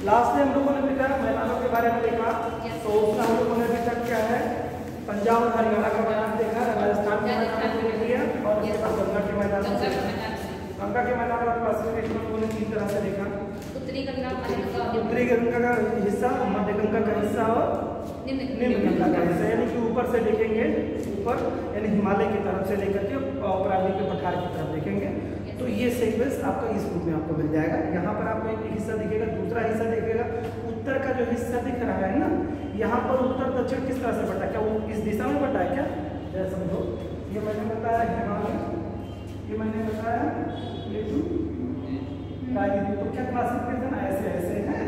Last में हम लोगों ने देखा मैदानों के बारे में देखा। तो उसमें हम लोगों ने अभी तक क्या है, पंजाब और हरियाणा का मैदान देखा, राजस्थान के मैदान देख लिया, और इसके बाद गंगा के मैदान। गंगा के मैदान का क्लासिफिकेशन हम लोगों ने 3 तरह से देखा। उत्तरी गंगा का हिस्सा, मध्य गंगा का हिस्सा और निम्न गंगा का हिस्सा। यानी कि ऊपर से देखेंगे, ऊपर यानी हिमालय की तरफ से लेकर के अपराधी के पठार की तरफ देखेंगे। तो ये सीक्वेंस आपका इस बुक में आपको मिल जाएगा। यहाँ पर आपको एक हिस्सा दिखेगा, दूसरा हिस्सा दिखेगा। उत्तर का जो हिस्सा दिख रहा है ना, यहाँ पर उत्तर दक्षिण किस तरह से बटा, क्या वो इस दिशा में बटा है क्या? जैसे समझो ये मैंने बताया हिमालय, ये मैंने बताया ये तो क्या क्लासिफिकेशन ऐसे ऐसे है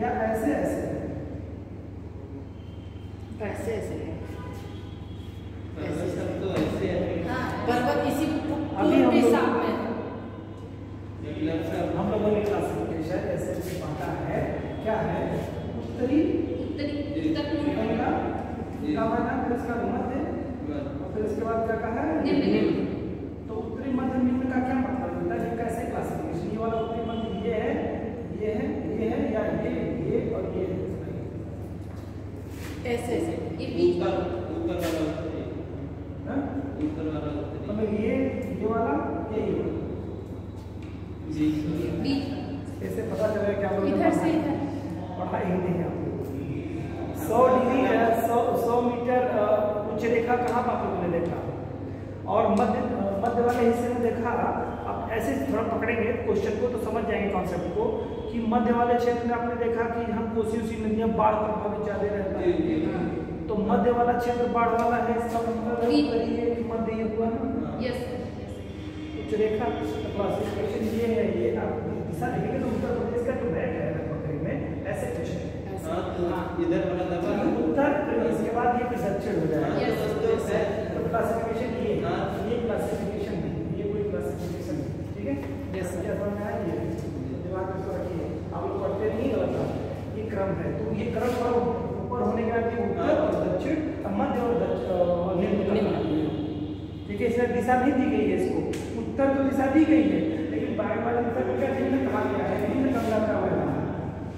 या ऐसे ऐसे है? ऐसे ऐसे है, ऐसे सब तो ऐसे है। हाँ, पर्वत इसी अभी हम लोगों ने क्लासिफिकेशन ऐसे ऐसे बांटा है। क्या है? उत्तरी गंगा का मैदान, फिर इसका मध्य, और फिर इसके बाद क्या कहा है? निम्न। तो उत्तरी मध्य निम्न का क्या मतलब होता है? ये कैसे क्लासिफिकेशन? ये वाला उत्तरी मध्य ये है, ये है, ये है, या ये और ये है? ऐसे ऐसे ऊपर वाला उत्तरी, हाँ ऊपर वाला उत्तरी, मतलब ये वाला ये वाला जी। ऐसे पता चलेगा क्या लोग इधर से पढ़ाई नहीं है। 100 डिग्री 100 मीटर उच्च रेखा कहाँ पर आप लोगों ने देखा? और मध्य वाले हिस्से में देखा। अब ऐसे थोड़ा पकड़ेंगे क्वेश्चन को तो समझ जाएंगे कॉन्सेप्ट को, कि मध्य वाले क्षेत्र में आपने देखा कि हम कोसी उसी नदियाँ बाढ़ प्रभावित ज्यादा रहता है। तो मध्य वाला क्षेत्र बाढ़ वाला है, इसका मतलब है कि मध्य ये हुआ ना। उच्च रेखा क्लासिफिकेशन ये है। ये आप दिशा देखेंगे तो उत्तर प्रदेश का जो मैप है लगभग में ऐसे कुछ है। इधर वाला दबा उत्तर, इसके बाद ये दक्षिण हो जाएगा। तो क्लासिफिकेशन ये क्लासिफिकेशन नहीं, ये कोई क्लासिफिकेशन नहीं। ठीक है, यस क्या समझ में आया? ये दिमाग में इसको रखिए, आप लोग पढ़ते नहीं गलत, ये क्रम है। तो ये क्रम पर ऊपर होने के बाद उत्तर और दक्षिण, मध्य और निम्न। ठीक है, इसमें दिशा नहीं दी गई है इसको। उत्तर तो दिशा दी गई है, लेकिन बाहर वाली दिशा को क्या निम्न कहा गया है? निम्न गंगा का मैदान,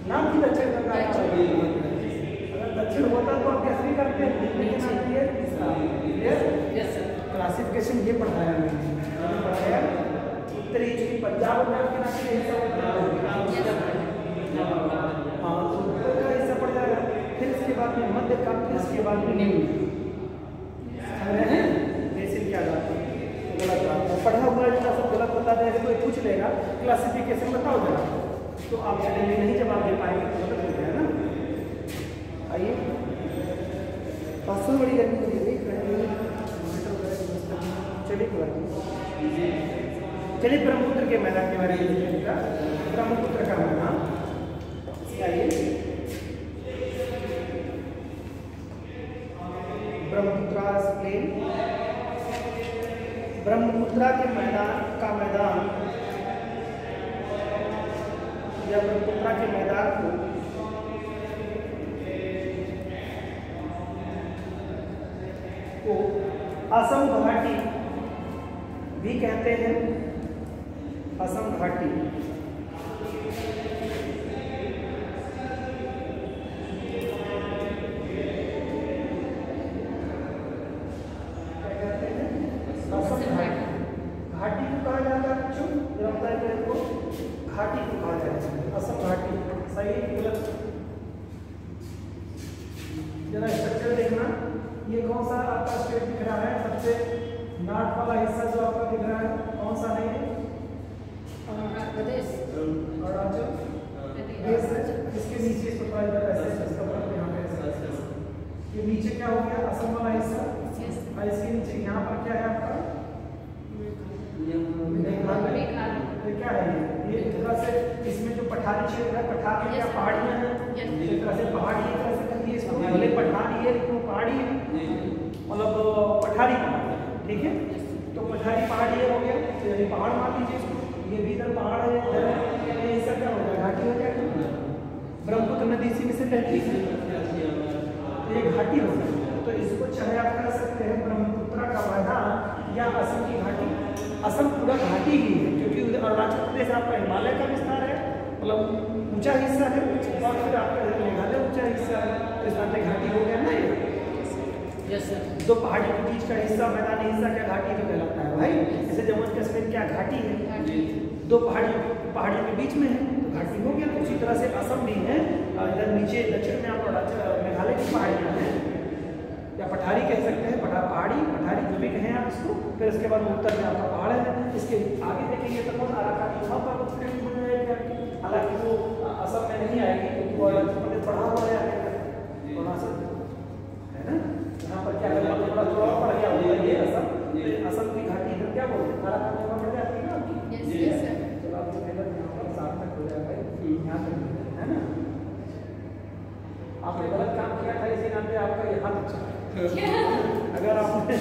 नाम की दक्षिण गंगा का मैदान। अगर दक्षिण होता तो आप कैसे करते हैं, लेकिन आप ये क्लासिफिकेशन ये पढ़ाया मैंने, पढ़ाया उत्तरी चूंकि पंजाब में आपके नाम के हिस्सा होता है। हाँ, तो उत्तर का हिस्सा पड़ जाएगा, फिर इसके बाद में मध्य का, फिर इसके बाद में निम्न। ऐसे क्या जाता है? गलत बात है, पढ़ा हुआ जितना सब गलत बता दे। कोई पूछ लेगा क्लासिफिकेशन बताओ जरा, तो आप सडनली नहीं जवाब दे पाएंगे, तो गलत हो गया ना। आइए, बड़ी गर्मी हो रही है, चलिए ब्रह्मपुत्र के मैदान के बारे में देखिएगा। ब्रह्मपुत्र का मैदान ब्रह्मपुत्रा प्लेन, ब्रह्मपुत्रा के मैदान का मैदान या ब्रह्मपुत्रा के मैदान को असम घाटी भी कहते हैं। असम घाटी घाटी को कहा जाता है बच्चों, को घाटी को कहा जाता है। असम घाटी सही गलत? जरा स्ट्रक्चर देखना, ये कौन सा आपका स्टेट दिख रहा है? सबसे नॉर्थ वाला हिस्सा जो आपका दिख रहा है कौन सा है? प्रदेश, अरुणाचल प्रदेश। इसके नीचे इसको थोड़ा इधर ऐसे इसका बराबर यहाँ पे ऐसे। ये नीचे क्या हो गया? असम वाला हिस्सा। और इसके नीचे यहाँ पर क्या है आपका? क्या है ये? एक तरह से इसमें जो पठारी क्षेत्र है, पठार में क्या पहाड़ियाँ हैं, एक तरह से पहाड़ी एक तरह से करती है इसको, भले पठारी है लेकिन पहाड़ी है, मतलब पठारी पहाड़ी। ठीक है, तो पठारी पहाड़ी हो गया, यानी पहाड़ मान लीजिए इसको। ये भी इधर पहाड़ है, इधर ये सब क्या हो जाएगा? घाटी हो जाएगा। ब्रह्मपुत्र नदी इसी में से बहती है, ये घाटी हो गई। तो इसको चाहे आप कह सकते हैं ब्रह्मपुत्र का मैदान या असम की घाटी। असम पूरा घाटी ही है, क्योंकि अरुणाचल प्रदेश आपका हिमालय का विस्तार है मतलब ऊंचा हिस्सा है और फिर आपका मेघालय ऊंचा हिस्सा है, तो इस बात में घाटी हो गया ना ये। Yes sir. दो पहाड़ी के बीच का हिस्सा मैदानी हिस्सा क्या घाटी तो कहलाता है भाई। जैसे जम्मू कश्मीर क्या घाटी है, दो पहाड़ियों के बीच में है तो घाटी हो गया। तो उसी तरह से असम भी है, इधर नीचे दक्षिण में आप मेघालय की पहाड़ियाँ हैं या पठारी कह सकते हैं, पठारी जो भी कहें आप इसको। फिर इसके बाद उत्तर में आपका पहाड़ है, इसके आगे देखेंगे तो बहुत अराकानी वहाँ पर कुछ कहीं बन जाएगी, हालांकि वो असम में नहीं आएगी क्योंकि वो अरुणाचल प्रदेश बढ़ा हुआ है अरुणाचल है ना। यहाँ पर क्या थोड़ा थोड़ा पड़ गया होगा ये असम की घाटी इधर क्या बोलते हैं अराकानी वहाँ पड़ जाती है ना आपकी। चलो आपको मेहनत यहाँ पर सार्थक हो जाएगा भाई, यहाँ तक है ना। आपने गलत काम किया था इसी नाम पे आपका यहाँ तक चला। अगर आपने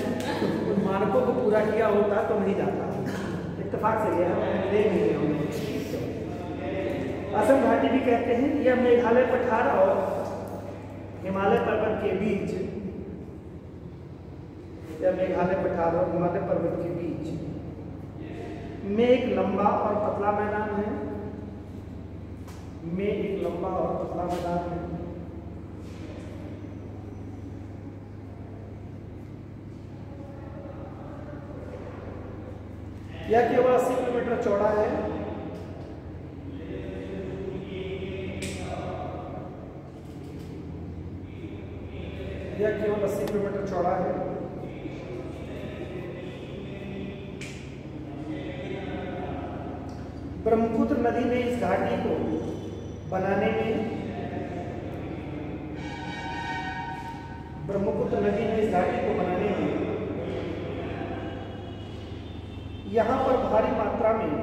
उन मानकों को पूरा किया होता तो नहीं जाता, इत्तेफाक से गया हम। असम घाटी भी कहते हैं, यह मेघालय पठार और हिमालय पर्वत के बीच, यह मेघालय पठार और हिमालय पर्वत के बीच में एक लंबा और पतला मैदान है, में एक लंबा और पतला मैदान है। यह केवल 80 किलोमीटर चौड़ा है। यह केवल 80 किलोमीटर चौड़ा है। ब्रह्मपुत्र नदी ने इस घाटी को बनाने में यहाँ पर भारी मात्रा में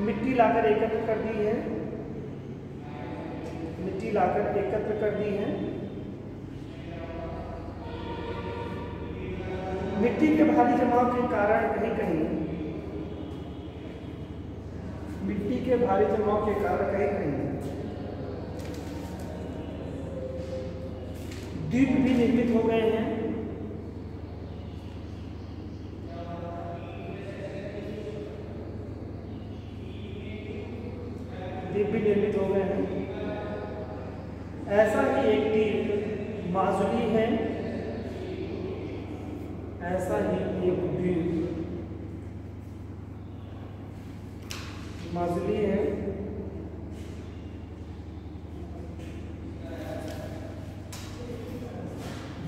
मिट्टी लाकर एकत्र कर दी है, मिट्टी के भारी जमाव के कारण कहीं-कहीं द्वीप भी निर्मित हो गए हैं। ऐसा ही एक द्वीप माजुली है,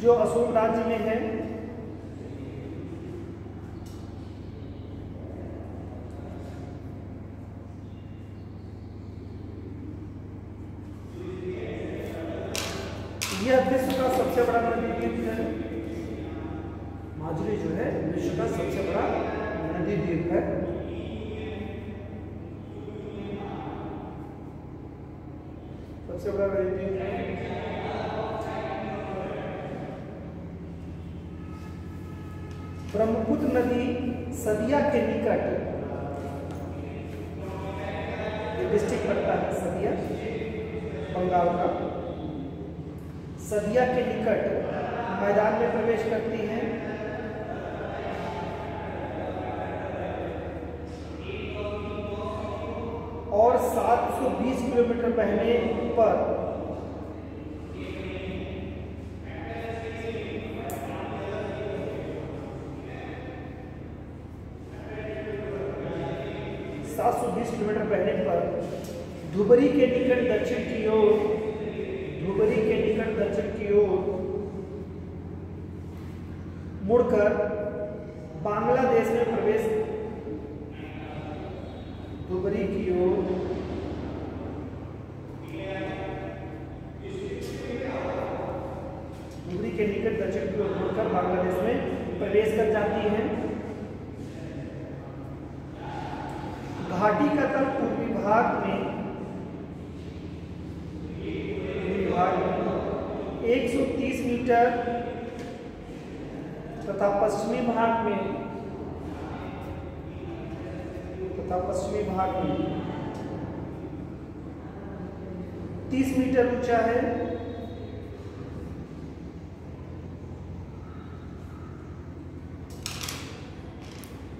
जो असम राज्य में है। यह विश्व का सबसे बड़ा नदी द्वीप है। माजुली जो है विश्व का सबसे बड़ा नदी द्वीप है। सबसे बड़ा नदी द्वीप है। ब्रह्मपुत्र नदी सदिया के निकट, ये डिस्ट्रिक्ट पड़ता है सदिया बंगाल का, सदिया के निकट मैदान में प्रवेश करती है। और 720 किलोमीटर बहने पर धुबरी के निकट दक्षिण की ओर मुड़कर बांग्लादेश में प्रवेश, धुबरी के निकट दक्षिण की ओर मुड़कर बांग्लादेश में प्रवेश कर जाती है। घाटी का तल पूर्वी भाग में 130 मीटर तथा पश्चिमी भाग में 30 मीटर ऊंचा है।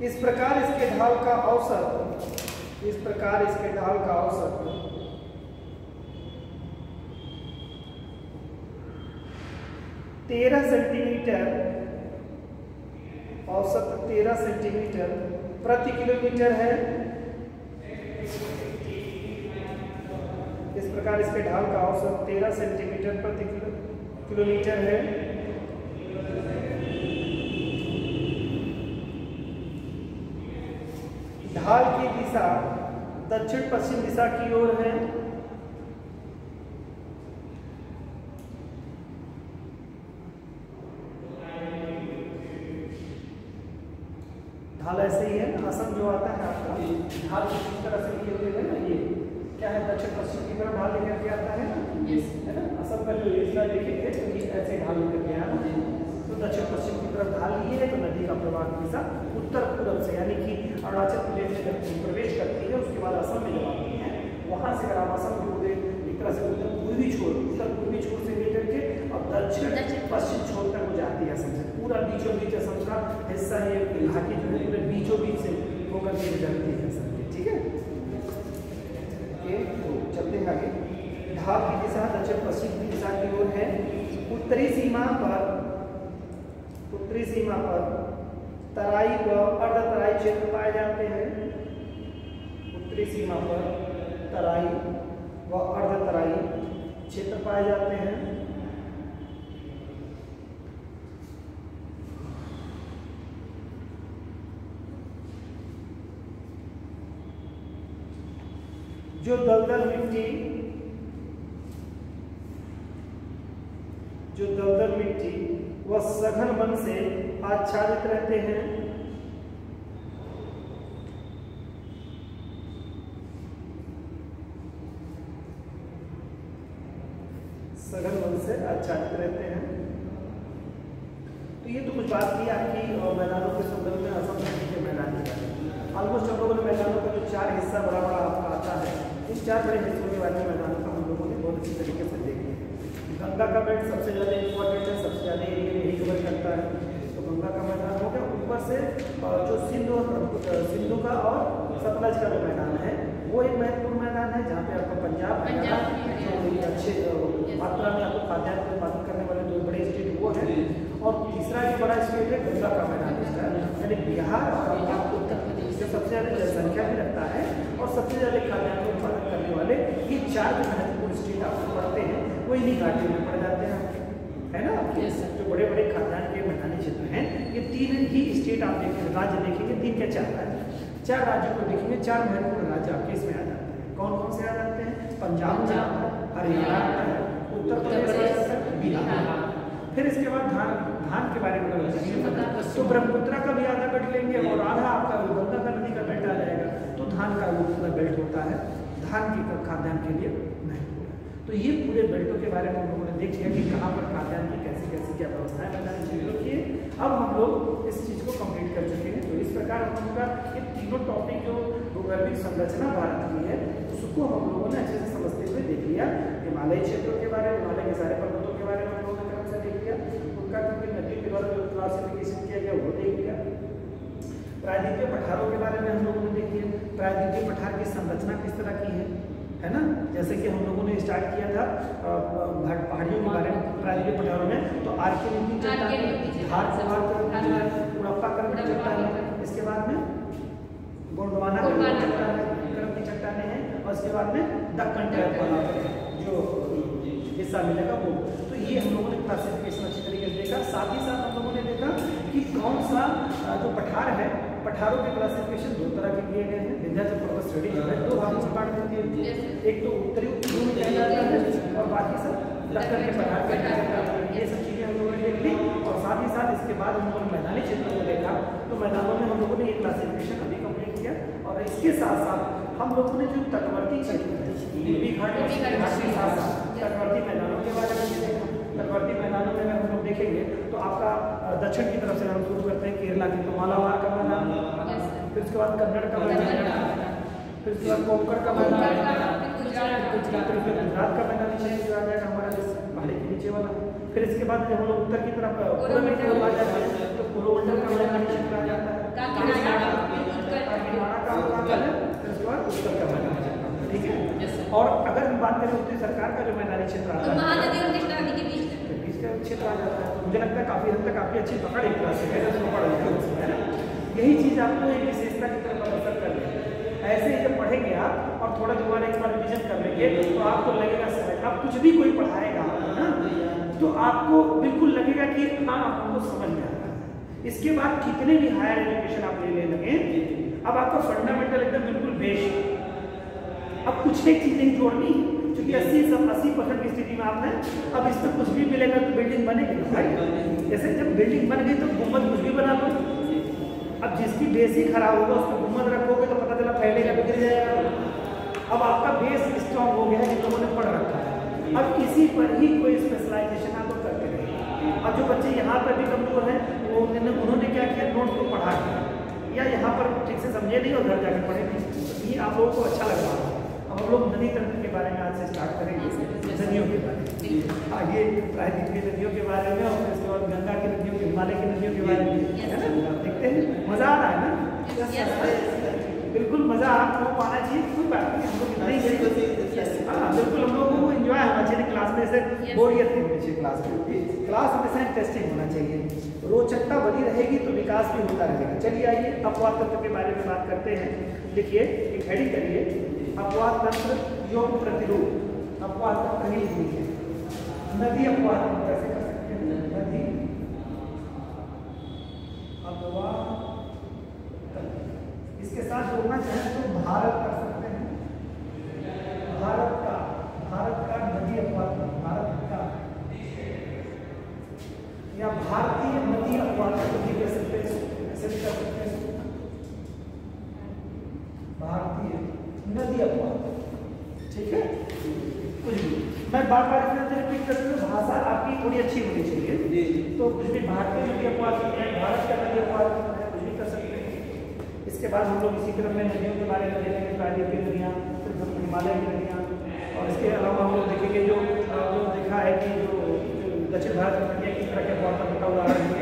इस प्रकार इसके ढाल का औसत इस प्रकार इसके ढाल का औसत 13 सेंटीमीटर, औसत 13 सेंटीमीटर प्रति किलोमीटर है। इस प्रकार इसके ढाल का औसत 13 सेंटीमीटर प्रति किलोमीटर है। ढाल की दिशा दक्षिण पश्चिम दिशा की ओर है। ढाल ऐसे ही है, आसन जो आता है आपका ढाल किस तरह से लिखे हुए है ना, ये क्या है, दक्षिण पश्चिम की तरफ ढाल लेकर के आता है ना, है ना। आसन का जो योजना देखेंगे तो ये ऐसे ढाल लेकर के आया ना, तो दक्षिण पश्चिम की तरफ ढाल लिए है। तो नदी का प्रवाह की दिशा उत्तर पूर्व से, यानी कि अरुणाचल प्रदेश में जब प्रवेश करती है उसके बाद असम में जब आती है, वहाँ से अगर आप असम के पूरे एक तरह से उत्तर पूर्वी छोर से लेकर के और दक्षिण पश्चिम छोर तक वो जाती है असम से। पूरा बीचों बीच असम का हिस्सा ये घाटी जो है पूरे बीचों बीच से होकर के गुजरती है असम की, ठीक है। तो चलते हैं आगे। ढाल की दिशा दक्षिण पश्चिम की दिशा की ओर है। उत्तरी सीमा पर तराई व अर्ध तराई क्षेत्र पाए जाते हैं। उत्तरी सीमा पर तराई व अर्ध तराई क्षेत्र पाए जाते हैं। जो दलदल मिट्टी व सघन वन से आच्छादित रहते हैं। सघन वन से आच्छादित रहते हैं। तो ये तो कुछ बात की आपकी मैदानों के संदर्भ में असम के मैदान की बात। ऑलमोस्ट हम लोगों ने मैदानों का जो 4 हिस्सा बड़ा आपका आता है, इन 4 बड़े हिस्सों के बारे में मैदानों का हम लोगों ने बहुत अच्छी तरीके से देख लिया। गंगा का बेल्ट सबसे ज़्यादा इम्पोर्टेंट है, सबसे ज़्यादा एरिया में यही कवर करता है। तो गंगा का मैदान हो गया। ऊपर से जो सिंधु का और सतलज का जो मैदान है वो एक महत्वपूर्ण मैदान है, जहाँ पे आपका पंजाब जो अच्छे मात्रा में आपको खाद्यान्न का उत्पादन करने वाले 2 बड़े स्टेट वो है। और तीसरा जो बड़ा स्टेट है गंगा का मैदान, यानी बिहार और उत्तर प्रदेश, जो सबसे ज़्यादा जनसंख्या भी रखता है और सबसे ज़्यादा खाद्यान्न का उत्पादन करने वाले ये 4 जो महत्वपूर्ण स्टेट आपको पढ़ते हैं वो इन्हीं घाटियों में पड़ जाते हैं, है ना। जो बड़े बड़े खाद्यान्न के मैदानी क्षेत्र हैं, ये 3 ही स्टेट आप देखेंगे, राज्य देखेंगे, 3 क्या 4 राज्य, 4 राज्यों को देखेंगे। 4 महत्वपूर्ण राज्य आपके इसमें आ जाते हैं। कौन कौन से आ जाते हैं? पंजाब, हरियाणा, उत्तर प्रदेश, बिहार। फिर इसके बाद धान के बारे में तो ब्रह्मपुत्र का भी आधा बेल्ट लेंगे और आधा आपका गंगा का नदी का बेल्ट आ जाएगा। तो धान का वो पूरा बेल्ट होता है, धान की खाद्यान्न के लिए महत्वपूर्ण है। तो ये पूरे बेल्टों के बारे में हम लोगों ने देख लिया कि कहाँ पर खाद्यान्न की कैसी कैसी क्या व्यवस्थाएं मैदानी क्षेत्रों की है। अब हम लोग इस चीज़ को कंप्लीट कर चुके हैं। तो इस प्रकार हम लोगों का ये तीनों टॉपिक जो भूगर्भिक संरचना भारत की है उसको हम लोगों ने अच्छे से समझते हुए देख लिया। हिमालय क्षेत्रों के बारे में, हिमालय के सारे पर्वतों के बारे में हम लोगों ने क्रम से देख लिया। उनका क्योंकि नदी के द्वारा जो क्लासिफिकेशन किया गया वो देख लिया। प्रायद्वीपीय पठारों के बारे में हम लोगों ने देख लिया। प्रायद्वीपीय पठार की संरचना किस तरह की है ना। जैसे कि हम लोगों ने स्टार्ट किया था पहाड़ियों के बारे में प्रायद्वीपीय पठारों में, तो आर्कियमेटिक चट्टानें, उड़प्पा की चट्टानें, इसके बाद में गोंडवाना क्रम की चट्टानें हैं, और इसके बाद में दक्कन ट्रैप वाला जो हिस्सा मिलेगा वो। तो ये हम लोगों ने क्लासिफिकेशन अच्छी तरीके से देखा। साथ ही साथ हम लोगों ने देखा कि कौन सा जो पठार है, पठारों के क्लासिफिकेशन 2 तरह के किए गए हैं। विंध्याचल पर्वत श्रेणी जो है 2 भागों में बांट देती है, एक तो उत्तरी भूमि कहा जाता है और बाकी सब दक्कन के पठार कहते हैं। ये सब चीज़ें हम लोगों ने देख ली। और साथ ही साथ इसके बाद हम लोगों ने मैदानी क्षेत्रों को देखा। तो मैदानों में हम लोगों ने ये क्लासिफिकेशन अभी कंप्लीट किया। और इसके साथ साथ हम लोगों ने जो तटवर्ती क्षेत्र है, नीली घाट के साथ साथ तटवर्ती मैदानों के बारे में देखा। तटवर्ती मैदानों में अगर हम लोग देखेंगे तो आपका दक्षिण की तरफ से हम शुरू करते हैं केरला की, तो मालाबार का मैदान, फिर उसके बाद कन्नड़ का मैदान, फिर उसके बाद कोंकण का मैदान, गुजरात का मैदान नीचे आ जाएगा हमारा पहाड़ी के नीचे वाला। फिर इसके बाद जब हम लोग उत्तर की तरफ कोरोमंडल आ जाते हैं तो कोरोमंडल का मैदान नीचे आ जाता है। फिर उसके बाद उत्तर का मैदानी क्षेत्र, ठीक है। और अगर हम बात करें उत्तरी सरकार का जो मैदानी क्षेत्र आता है, महानदी और कृष्णा नदी के बीच का क्षेत्र आ जाता है। मुझे लगता है काफी हद तक आपकी अच्छी पकड़ एक तरह से है ना। यही चीज आपको एक विशेषता की तरफ अग्रसर कर रही है। ऐसे ही जब पढ़ेंगे आप और थोड़ा दोबारा एक बार रिविजन कर लेंगे तो आपको लगेगा सर अब कुछ भी कोई पढ़ाएगा ना तो आपको बिल्कुल लगेगा कि हाँ आपको समझ में आता है। इसके बाद कितने भी हायर एजुकेशन आप ले लगे, अब आपका फंडामेंटल एकदम बिल्कुल बेस। अब कुछ एक चीज नहीं जोड़नी, क्योंकि 80% की स्थिति में आपने अब इसमें कुछ भी मिलेगा तो बिल्डिंग बनेगी भाई। जैसे जब बिल्डिंग बन गई तो गुम्बद कुछ भी बना लो, अब जिसकी बेस ही खराब होगा उसमें गुम्बद रखोगे तो पता चला फैलेगा तो गिर जाएगा। अब आपका बेस स्ट्रॉन्ग हो गया है, इन लोगों ने पढ़ रखा है, अब इसी पर ही कोई स्पेशलाइजेशन आप करते रहिए। अब जो बच्चे यहाँ पर भी कमजोर हैं वो उन्होंने क्या किया, नोट को पढ़ा या यहाँ पर ठीक से समझे नहीं और घर जाकर पढ़े नहीं, तो ये आप लोगों को अच्छा लग रहा है। अब हम लोग नदी तंत्र के बारे में आज से स्टार्ट करेंगे, नदियों के बारे में, आगे प्राकृतिक की नदियों के बारे में और फिर उसके बाद गंगा की नदियों के, हिमालय की नदियों के बारे में, है ना। देखते हैं, मजा आ रहा है ना, बिल्कुल मजा आपको आना चाहिए, कोई बात नहीं, हम लोग नहीं, हाँ बिल्कुल हम लोगों को एंजॉय होना चाहिए क्लास में, से बोरियत नहीं होनी चाहिए क्लास हमेशा इंटरेस्टिंग होना चाहिए, रोचकता बनी रहेगी तो विकास भी होता रहेगा। चलिए आइए अपवाद तंत्र के बारे में बात करते हैं। देखिए एक हेडिंग करिए, अपवाद तंत्र योग प्रतिरूप। अपवाद तंत्र ही लिखिए, नदी अपवाद हम कैसे कर सकते हैं, नदी अपवाद तंत्र। इसके साथ जोड़ना चाहें तो भारत कर सकते हैं, भारत का नदी अपवाद, भारत का या भारतीय नदी अपवाद भी कर सकते हैं, ऐसे भी कर सकते हैं, भारतीय नदी अपवाद, ठीक है। कुछ भी मैं बार-बार रिपीट करती हूँ, भाषा आपकी थोड़ी अच्छी होनी चाहिए, तो कुछ भी भारतीय नदी अपवाद, भारत का नदी अपवाद कुछ भी कर सकते हैं। इसके बाद हम लोग इसी क्रम में नदियों के बारे में देखेंगे, प्राकृतिक की नदियाँ, फिर हिमालय की नदियाँ, और इसके अलावा हम लोग देखेंगे जो देखा है कि जो दक्षिण भारत में नदियाँ किस तरह के बहुत का उदाहरण है।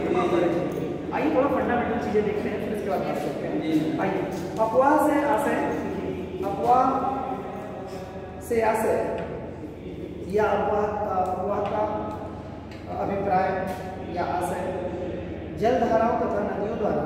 आइए थोड़ा फंडामेंटल चीज़ें देखते हैं, फिर इसके बाद बात करते हैं। आइए अपवाद से आशय, अपवाद से आशय या अपवाद का अभिप्राय या आशय जलधाराओं तथा नदियों द्वारा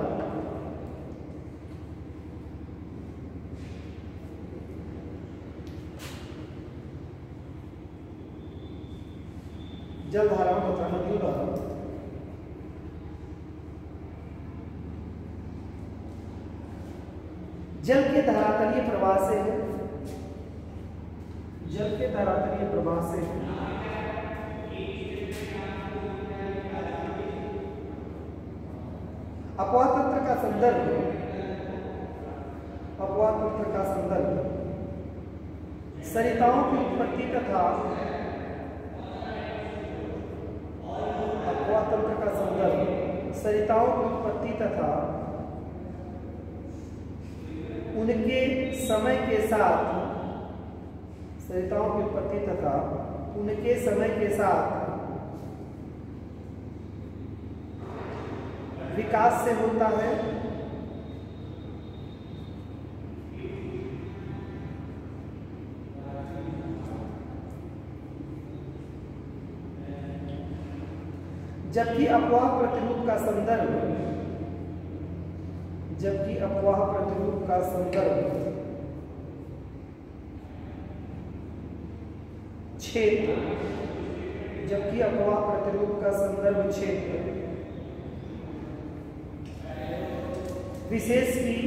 जल के धरातलीय प्रवाह से, जल के धरातलीय प्रवाह से अपवाद तंत्र का संदर्भ, अपवाद तंत्र का संदर्भ सरिताओं की उत्पत्ति तथा, अपवाद तंत्र का संदर्भ सरिताओं की उत्पत्ति तथा उनके समय के साथ, सरिताओं की उत्पत्ति तथा उनके समय के साथ विकास से होता है। जबकि अपवाह प्रतिरूप का संदर्भ, जबकि अपवाह प्रतिरूप का संदर्भ क्षेत्र, जबकि अपवाह प्रतिरूप का संदर्भ क्षेत्र विशेष की,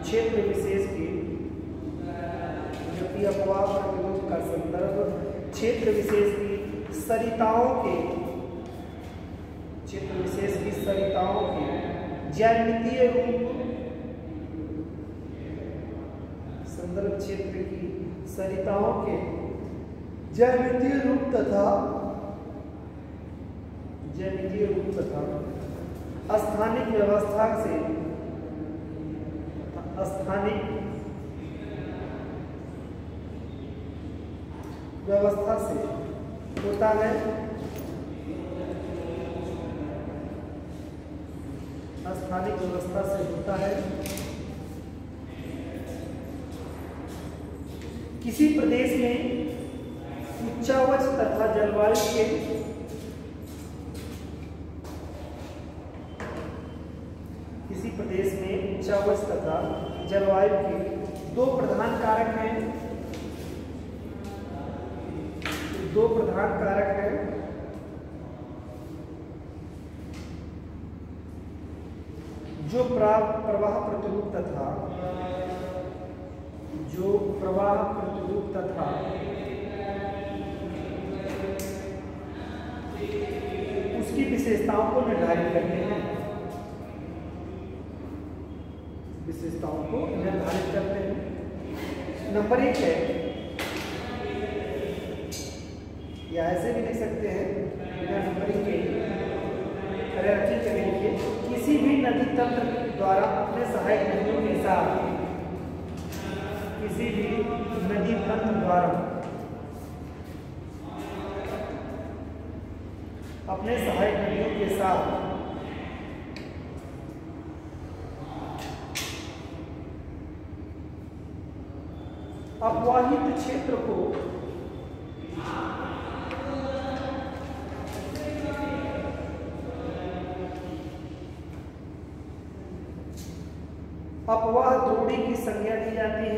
क्षेत्र विशेष की, जबकि अपवाह प्रतिरूप का संदर्भ क्षेत्र विशेष की सरिताओं के, क्षेत्र विशेष की सरिताओं के ज्यामितीय रूप, संदर्भ क्षेत्र की सरिताओं के ज्यामितीय रूप तथा, ज्यामितीय रूप तथा स्थानिक व्यवस्था से, स्थानिक व्यवस्था से होता है। स्थानिक व्यवस्था से होता है किसी प्रदेश में उच्चावच तथा जलवायु के उच्चावच तथा जलवायु के दो प्रधान कारक हैं जो प्रवाह प्रतिरूप तथा उसकी विशेषताओं को निर्धारित करते हैं। नंबर 1 है, या ऐसे भी लिख सकते हैं बिना नंबरिंग के, किसी भी नदी तंत्र द्वारा अपने सहायक नदियों के साथ अपवाहित क्षेत्र को अपवाह द्रोणी की संज्ञा दी जाती है।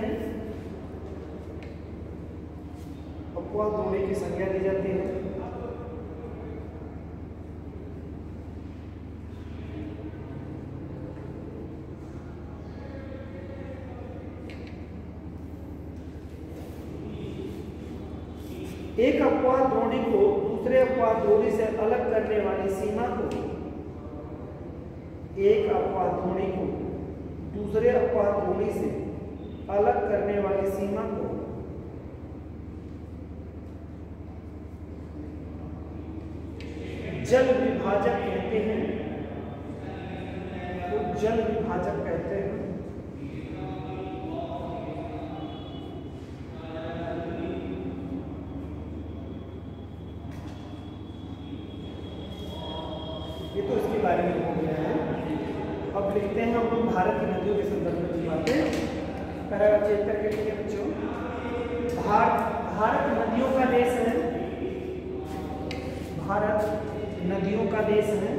एक अपवाह द्रोणी को दूसरे अपवाह द्रोणी से अलग करने वाली सीमा को जल विभाजक कहते हैं। ये तो इसके बारे में हो गया है। अब लिखते हैं हम लोग भारत की नदियों के संदर्भ में की बातें। पैराग्राफ चेक करके लिखिए बच्चों। भारत नदियों का देश है।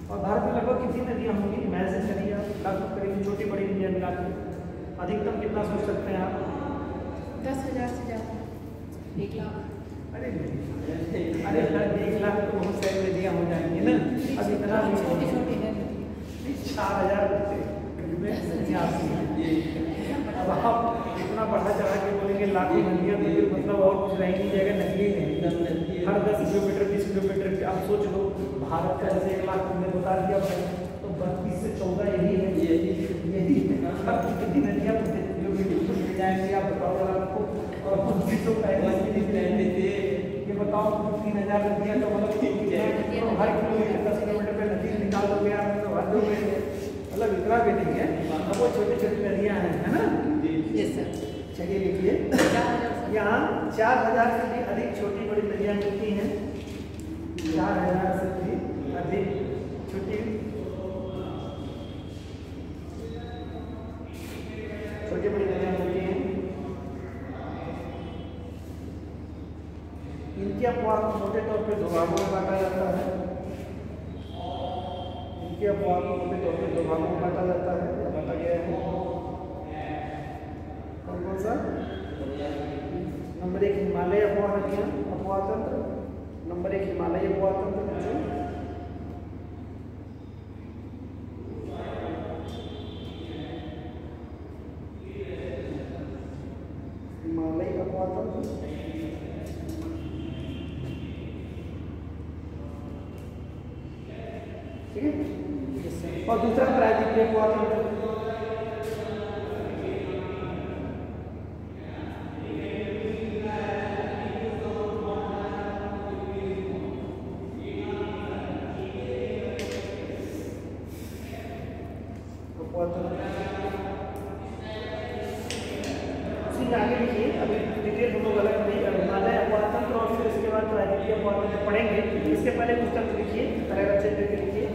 और भारत में लगभग कितनी नदियां होंगी? मैसेज करिए आप, लगभग करीब छोटी बड़ी नदियां मिला के अधिकतम कितना सोच सकते हैं आप? 10,000 से ज़्यादा, 1 लाख। अरे 1 लाख तो बहुत सारी नदियां हो जाएंगी ना। अब इतना छोटी है 4,000 नदियां आती हैं। अब आप इतना बढ़ा चढ़ा के बोलेंगे लाखों नदियां, तो फिर मतलब और कुछ रह नहीं जाएगा। नदियां नहीं, हर 10 किलोमीटर 20 किलोमीटर आप सोच लो। भारत का जैसे 1 लाख तुमने बता दिया, तो 32 से 14 यही है। कितनी नदियां मिल जाएंगी आप बताओ आपको। और ये बताओ 3,000 नदियां तो मतलब हर किलोमीटर 10 किलोमीटर पे नदी निकाल दोगे आप, तो हद हो गई है। मतलब इतना भी नहीं है। अब वो छोटी छोटी नदियां हैं, है ना? Yes sir. चलिए लिखिए, यहाँ 4,000 से भी अधिक छोटी बड़ी नदियां मिलती हैं। 4,000 से भी अधिक छोटी बड़ी नदियां मिलती हैं। इनके अपवाह को मोटे तौर पे 2 भागों में बांटा जाता है। या बांटा जाता है, या बांटा गया है। कौन सा? नंबर 1 हिमालय अपवाह तंत्र। नंबर 1 हिमालय अपवाह तंत्र। हिमालय अपवाह तंत्र। ठीक है। और दूसरा प्रायद्वीपीय अपवाह तंत्र। आगे लिखिए, अभी डिटेल हम लोग अलग नहीं कर, हिमालय अपवाह तंत्र और फिर इसके बाद प्रायद्वीपीय अपवाह तंत्र पढ़ेंगे। इसके पहले कुछ तंत्र लिखिए, पैराग्राफ चेक करके लिखिए।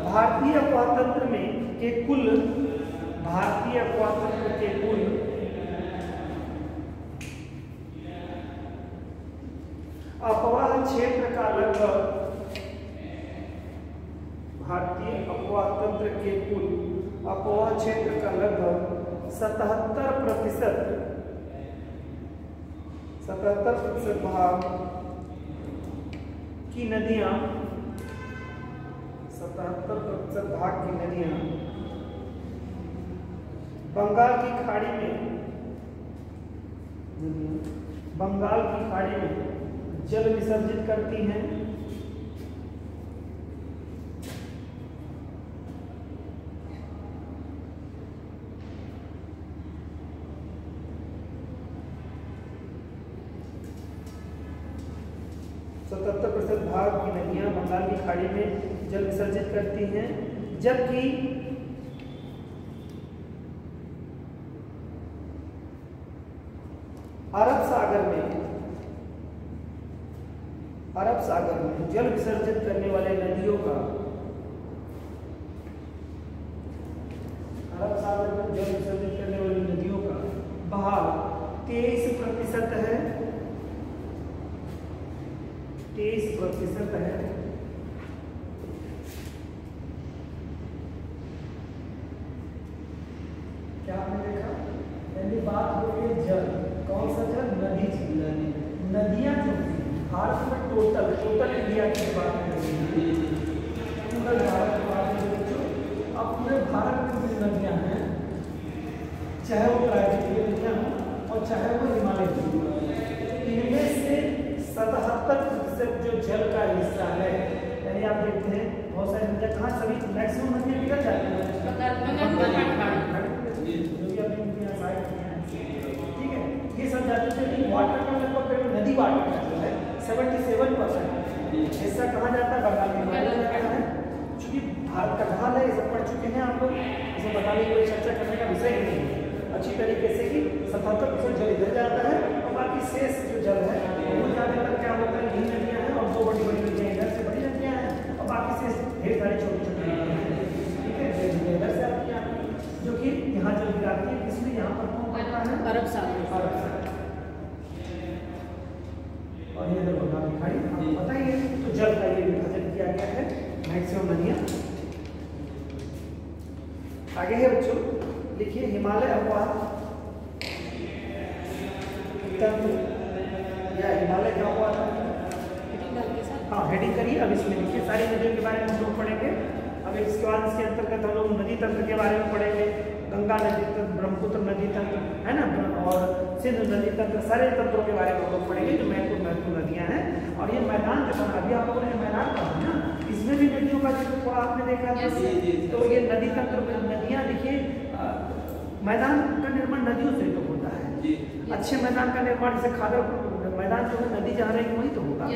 भारतीय अपवाह तंत्र के कुल 77% भाग की नदियां 77% भाग की नदियां बंगाल की खाड़ी में जल विसर्जित करती हैं। भाग की नदियां बंगाल की खाड़ी में जल विसर्जित करती हैं, जबकि अरब सागर में जल विसर्जित करने वाले नदियों का बहाव 23% है। 23% है। क्या आपने देखा? पहली बात हो गई जल, कौन सा जल? नदियां जो भारत में टोटल इंडिया की बात करेंगे, पूरे भारत की बात करेंगे। अब पूरे भारत में जो नदियां हैं, चाहे वो प्राकृतिक नदियां हो और चाहे वो हिमालय की, इनमें से 77% जो जल का हिस्सा है, यानी आप देखते हैं बहुत सारी नदियां कहाँ सभी मैक्सिमम नदियां निकल जाती हैं, ठीक है, ये सब जाते हैं। वाटर का लगभग नदी वाटर का जो है 77% हिस्सा कहाँ जाता है? बंगाल में जाता है। चूंकि भारत का ढाल है, ये सब पढ़ चुके हैं आप लोग, इसे बताने की कोई चर्चा करने का विषय ही नहीं है अच्छी तरीके से कि 77% जल इधर जाता है और बाकी शेष जो जल है वो ज्यादातर क्या होता है, यही नदियां हैं और दो बड़ी नदियां इधर से बड़ी नदियां हैं और बाकी शेष ढेर सारी छोटी छोटी नदियां हैं, ठीक है, इधर से आती हैं जो कि यहाँ जल गिराती है। इसलिए यहाँ पर कौन पड़ता है? अरब सागर। और ये देखो बंगाल की खाड़ी, आपको पता ही है। तो जल का ये विभाजन किया गया है, मैक्सिमम नदियां। आगे है बच्चों, लिखिए हिमालय अपवाद तंत्र या हिमालय क्या हुआ था? हाँ, हेडिंग करिए। अब इसमें लिखिए सारी नदियों के बारे में हम लोग पढ़ेंगे। अब इसके बाद इसके अंतर्गत हम लोग नदी तंत्र के बारे में पढ़ेंगे, गंगा नदी तंत्र, ब्रह्मपुत्र नदी तंत्र है ना, और सिंधु नदी तंत्र, सारे तंत्रों के बारे में हम लोग पढ़ेंगे जो महत्वपूर्ण नदियां हैं। और ये मैदान जो बना, अभी आप लोगों ने मैदान पढ़ा ना, इसमें भी नदियों का जो थोड़ा आपने देखा था। तो ये नदी तंत्र में नदियां, देखिए मैदान का निर्माण नदियों से तो होता है। अच्छे मैदान का निर्माण, जैसे खादर मैदान जो है नदी जहाँ रहेगी वही तो होगा और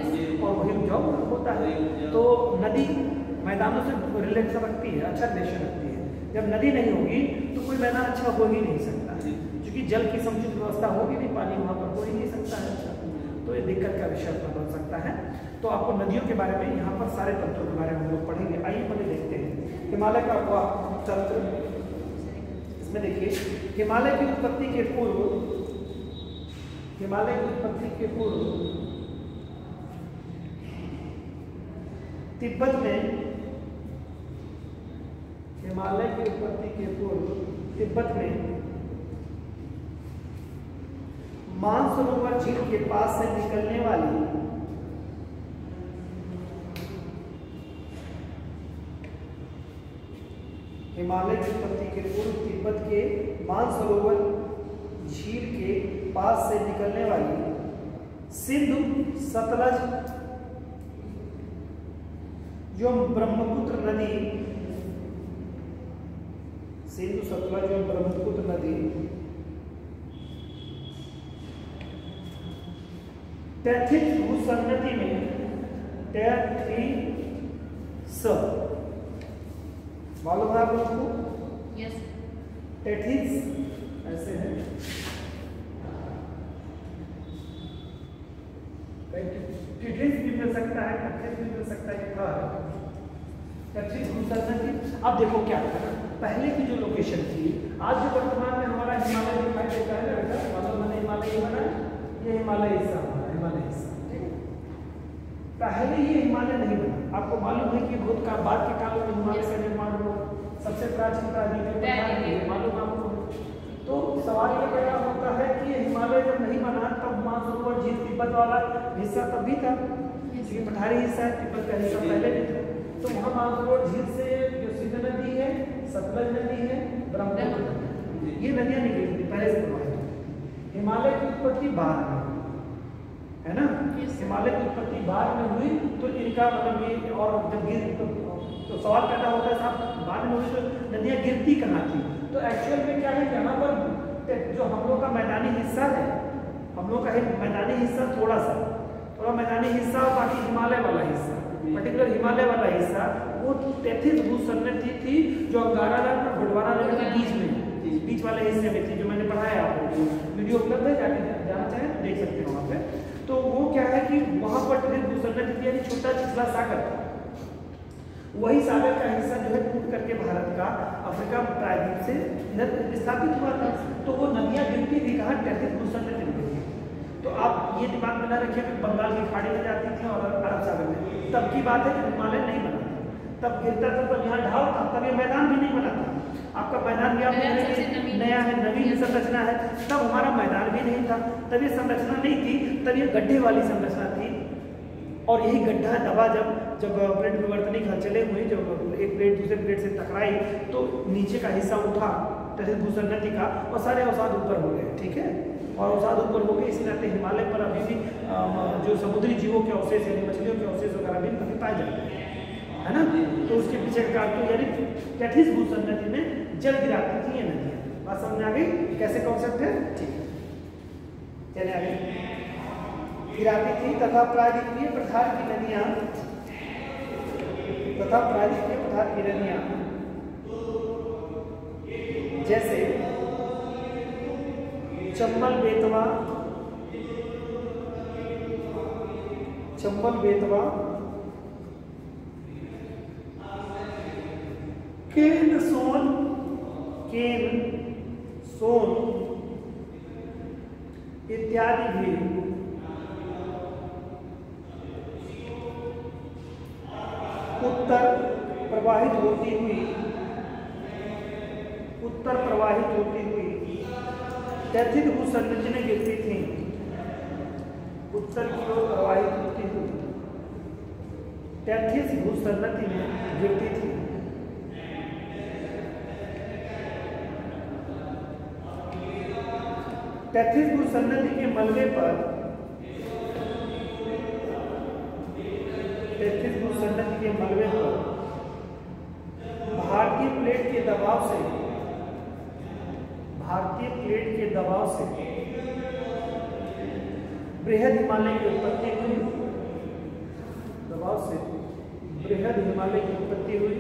वही उपजाऊ होता है। तो नदी मैदानों से रिलेशन रखती है, अच्छा रिलेशन रखती है। जब नदी नहीं होगी तो कोई मैदान अच्छा हो ही नहीं सकता, क्योंकि जल की समुचित व्यवस्था होगी नहीं, पानी वहाँ पर हो ही नहीं सकता है। तो ये दिक्कत का विषय बन सकता है। तो आपको नदियों के बारे में यहाँ पर सारे तंत्रों के बारे में हम लोग पढ़ेंगे। आइए पहले देखते हैं हिमालय का तंत्र। इसमें देखिए हिमालय की उत्पत्ति के पूर्व तिब्बत में, हिमालय की उत्पत्ति के पूर्व तिब्बत में मानसरोवर झील के पास से निकलने वाली हिमालय की उत्पत्ति के पूर्व तिब्बत के मानसरोवर झील के पास से निकलने वाली सिंधु सतलज जो ब्रह्मपुत्र नदी, सिंधु सतलज और ब्रह्मपुत्र नदी तैथित भूसंगति में मालूम है आप लोगों को? यस। तैथित ऐसे है, टिटिस भी मिल सकता है, तैथित भी मिल सकता है। तैथित भूसंगति। अब देखो क्या पहले की जो लोकेशन थी, आज जो वर्तमान में हमारा हिमालय दिखाई देता है ना बेटा, मालूम है हिमालय ही बना, ये हिमालय हिस्सा हमारा, हिमालय हिस्सा, ठीक है। पहले ये हिमालय नहीं बना। आपको मालूम है कि बहुत का बाद के कालों में हिमालय का निर्माण हुआ, सबसे प्राचीन मालूम आपको। तो सवाल ये पैदा होता है कि हिमालय जब नहीं बना तब मानसरोवर झील तिब्बत वाला हिस्सा तब भी था, क्योंकि पठारी हिस्सा है, तिब्बत का हिस्सा पहले भी था। तो वहाँ मानसरोवर झील से जो सिंध नदी है, सतलज नदी है, ब्रह्मपुत्र नदी, ये नदियाँ निकली थी पहले से प्रवाहित। हिमालय की उत्पत्ति बाद में है ना, हिमालय की उत्पत्ति बाद में हुई, तो इनका मतलब ये और जब गिर तो सवाल पैदा होता है साहब बाद में हुई तो नदियाँ गिरती कहाँ थी। तो एक्चुअल में क्या है, यहाँ पर जो हम लोग का मैदानी हिस्सा है, हम लोग का मैदानी हिस्सा थोड़ा मैदानी हिस्सा और बाकी हिमालय वाला हिस्सा, पर्टिकुलर हिमालय वाला हिस्सा वो तैथिस भूसंरचना थी जो अंगारा और गोंडवाना नदी के बीच में, बीच वाले हिस्से में थी, जो मैंने पढ़ाया आपको, वीडियो उपलब्ध है, जाके जाना चाहें तो देख सकते हैं वहाँ पे। तो वो क्या है कि वहाँ पर तैथिस भूसंरचना थी, यानी छोटा छिछला सागर, वही सागर का हिस्सा जो है टूट करके भारत का अफ्रीका प्रायद्वीप से इधर विस्थापित हुआ था। तो वो नदियाँ गिरती थी कहाँ, तैथिस भूसंरचना गिरती थी। तो आप ये दिमाग में न रखिए कि बंगाल की खाड़ी में जाती थी और अरब सागर में, तब की बात है जब हिमालय नहीं बना था, तब गिरता था, तब यहाँ ढाल था, तब ये मैदान भी नहीं बना था। आपका मैदान भी आप नया है, नवीन संरचना है, तब हमारा मैदान भी नहीं था, तब ये संरचना नहीं थी, तब ये गड्ढे वाली संरचना थी। और यही गड्ढा दबा जब प्लेट विवर्तनिक हलचलें हुई, जब एक प्लेट दूसरे प्लेट से टकराई तो नीचे का हिस्सा उठा तैथिस भूसंरचना का और सारे अवसाद ऊपर हो गए, ठीक है। और अवसाद ऊपर हो गए, इसी नाते हिमालय पर अभी भी जो समुद्री जीवों के अवशेष यानी मछलियों के अवशेष वगैरह भी कभी पाए जाते हैं, है ना। तो उसके पीछे का कारण तो यानी तैथिस भूसंरचना में जल गिराती थी ये नदियाँ। बात समझ आ गई कैसे कॉन्सेप्ट है, ठीक है, चले आगे। गिराती थी तथा प्रायद्वीपीय पठार की नदियाँ जैसे चंबल बेतवा, केन सोन इत्यादि भी उत्तर प्रवाहित होती हुई तैथिस भूसंरचना में गिरती थी, उत्तर की ओर प्रवाहित होती हुई तैथिस भूसंरचना में गिरती थी। तैथिस भूसंरचना के मलबे पर भारतीय प्लेट के दबाव से बृहद हिमालय की उत्पत्ति हुई।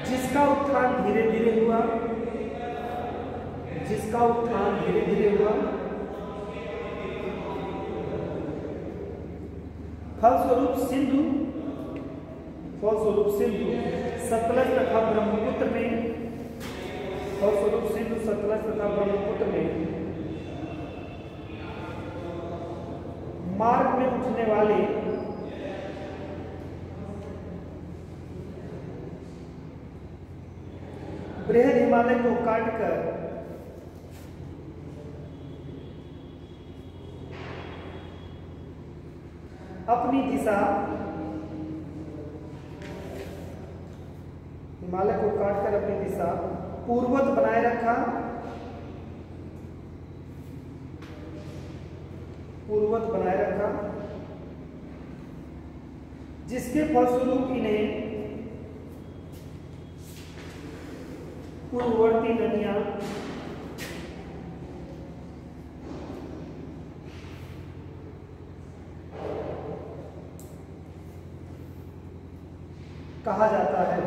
जिसका उत्थान धीरे धीरे हुआ, फलस्वरूप सिंधु सतलज तथा ब्रह्मपुत्र में मार्ग में उठने वाले बृहद हिमालय को काटकर अपनी दिशा पूर्वत बनाए रखा, जिसके फलस्वरूप इन्हें पूर्ववर्ती नदियां कहा जाता है।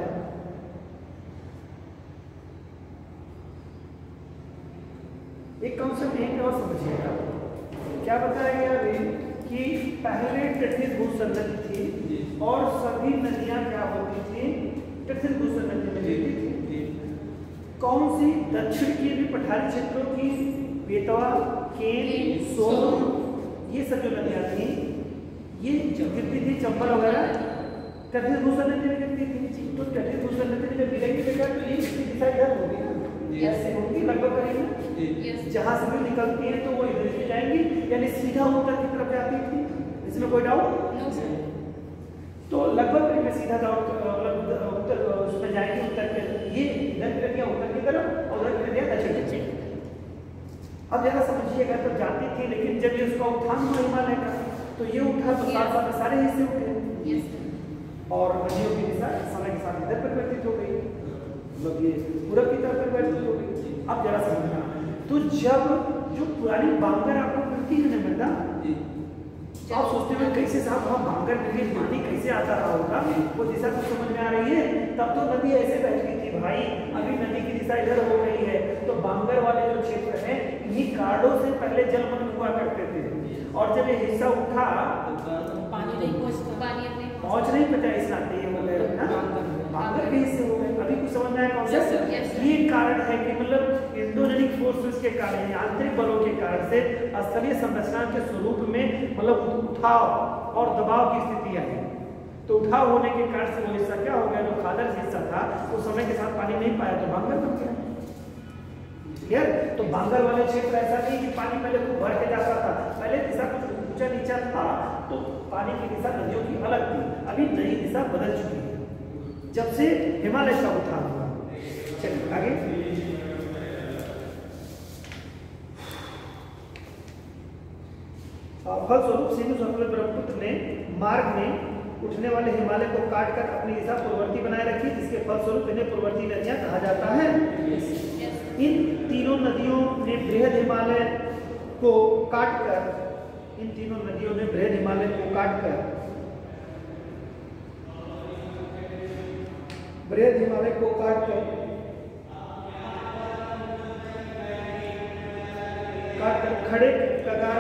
एक कॉन्सेप्ट यहीं और समझिएगा, क्या बताया गया अभी कि पहले तैथिस भूसंरचना थी और सभी नदियां क्या होती थी, तैथिस भूसंरचना में गिरती थी। कौन सी? दक्षिण के भी पठारी क्षेत्रों की बेतवा, केन, सोन, ये सब जो नदियां थी ये गिरती थी, चंबल वगैरह तटीय भूस्तर नदी में गिरती थी, तो तटीय भूस्तर नदी में जब गिरेगी बेटा तो ये इसकी दिशा इधर होगी ना, ऐसे होगी लगभग करीब, जहाँ से भी निकलती है तो वो इधर से जाएंगी, यानी सीधा उत्तर की तरफ जाती थी, इसमें कोई डाउट? तो लगभग करीब सीधा उत्तर उसमें जाएगी, उत्तर के ये इधर गिर गया उत्तर की तरफ और उधर गिर गया दक्षिण। अब जरा समझिएगा, तो जाती थी लेकिन जब ये उसका उत्थान हुआ हिमालय का तो ये उठा तो साथ सारे हिस्से उठे और नदियों की दिशा समय के साथ इधर परिवर्तित हो गई, मतलब ये पूरब की तरफ परिवर्तित हो गई। अब जरा समझना, तो जब जो पुरानी बांगर आपको मिलती है ना मृदा, तो आप सोचते हो कैसे साहब वहाँ बांगर मिली, पानी कैसे आता रहा होगा, वो दिशा कुछ समझ में आ रही है? तब तो नदी ऐसे बहती थी भाई, अभी नदी की दिशा इधर हो गई है, तो बांगर वाले जो क्षेत्र है इन्हीं कार्डों से पहले जलमग्न हुआ करते थे, और जब ये हिस्सा उठा पानी नहीं पहुँच नहीं पता, इस नाते ये हो गए ना बांगर के हिस्से हो गए। अभी कुछ समझ में आया कॉन्सेप्ट? ये कारण है कि मतलब इंडोजेनिक फोर्सेस के कारण, आंतरिक बलों के कारण से स्थलीय संरचना के स्वरूप में मतलब उठाव और दबाव की स्थितियां हैं, तो उठाव होने के कारण से वो हिस्सा क्या हो गया, जो खादर हिस्सा था वो समय के साथ पानी नहीं पाया तो बांगर बन गया। क्लियर? तो बांगर वाले क्षेत्र ऐसा नहीं कि पानी पहले खूब भर के जाता था, पहले दिशा कुछ ऊंचा नीचा था तो पानी की दिशा नदियों की अलग थी, अभी नई दिशा बदल चुकी है जब से हिमालय का उत्थान हुआ। चलिए आगे। फलस्वरूप सिंधु सतलज ब्रह्मपुत्र ने मार्ग में उठने वाले हिमालय को काटकर अपनी दिशा पूर्ववर्ती बनाए रखी, जिसके फलस्वरूप इन्हें पूर्ववर्ती नदियां कहा जाता है। इन तीनों नदियों ने बृहद हिमालय को काटकर खड़े कगार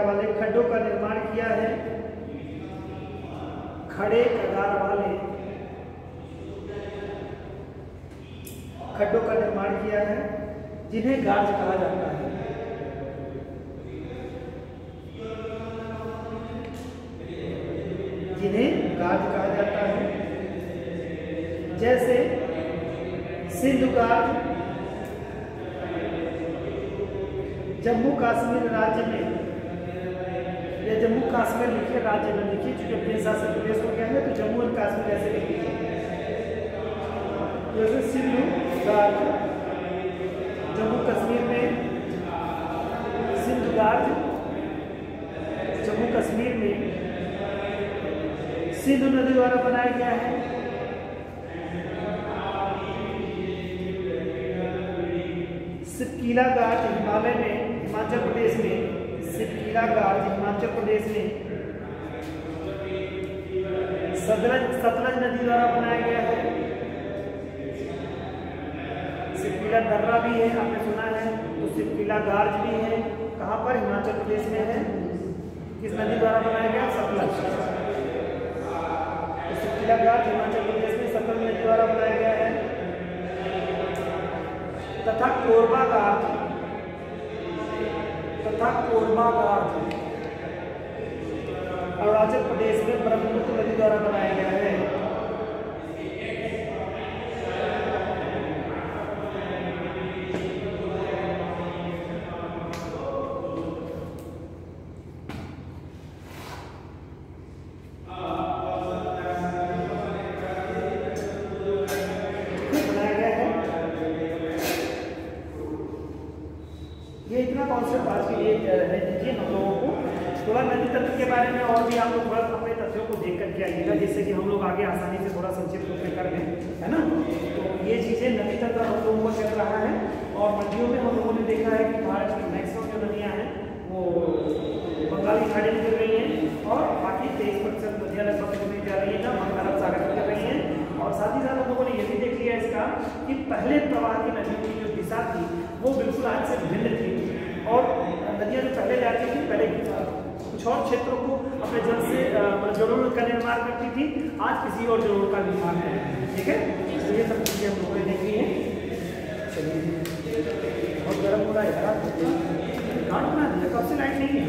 वाले खड्डों का निर्माण किया है। खड़े कगार वाले खड्डों का निर्माण किया है, जिन्हें गार्ज कहा जाता है। जैसे सिंधु गार्ज जम्मू कश्मीर राज्य में, या जम्मू कश्मीर लिखिए राज्य में लिखिए, चूंकि केंद्र शासित प्रदेश हो गया है तो जम्मू और कश्मीर ऐसे लिखिए। जैसे सिंधु गार्ज जम्मू कश्मीर में, सिंधु गार्ज जम्मू कश्मीर में सिंधु नदी द्वारा बनाया गया है। सिपकीला गार्ज हिमालय में, हिमाचल प्रदेश में, सिपकीला गार्ज हिमाचल प्रदेश में सतलज नदी द्वारा बनाया गया है। सिपकीला दर्रा भी है, आपने सुना है, तो सिपकीला गार्ज भी है। कहाँ पर? हिमाचल प्रदेश में है। किस नदी द्वारा बनाया गया? सतलज। तो सिपकीला गार्ज हिमाचल प्रदेश में सतलज नदी द्वारा बनाया गया है। तथा कोरबा गार्ज अरुणाचल प्रदेश में ब्रह्मपुत्र नदी द्वारा बनाया गया है। कॉन्सेप्ट आज के लिए रहने दीजिए हम लोगों को। थोड़ा नदी तंत्र के बारे में और भी आप लोग थोड़ा अपने तथ्यों को देख करके आइएगा, जिससे कि हम लोग आगे आसानी से थोड़ा संक्षिप्त रूप में कर लें, है ना। तो ये चीज़ें नदी तंत्र हम लोगों को चल रहा है, और नदियों में हम लोगों ने देखा है कि भारत की मैक्सिमम जो नदियाँ हैं वो बंगाली खाड़ी में गिर रही हैं, और बाकी 23% नदियाँ लगभग गिरने जा रही है ना अरब सागर में गिर रही हैं। और साथ ही साथ हम लोगों ने ये भी देख लिया इसका कि पहले प्रवाह की नदियों की जो दिशा थी वो बिल्कुल आज से भिन्न थी, और नदियाँ जो पहले जाती थी पहले कुछ और क्षेत्रों को अपने जल से जलोढ़ का निर्माण करती थी, आज किसी और जलोढ़ का निर्माण है। ठीक है, तो ये सब चीज़ें हम लोगों ने देखी हैं। चलिए, बहुत गर्म हो रहा है यार, घाट बना दिया, कब से लाइट नहीं है।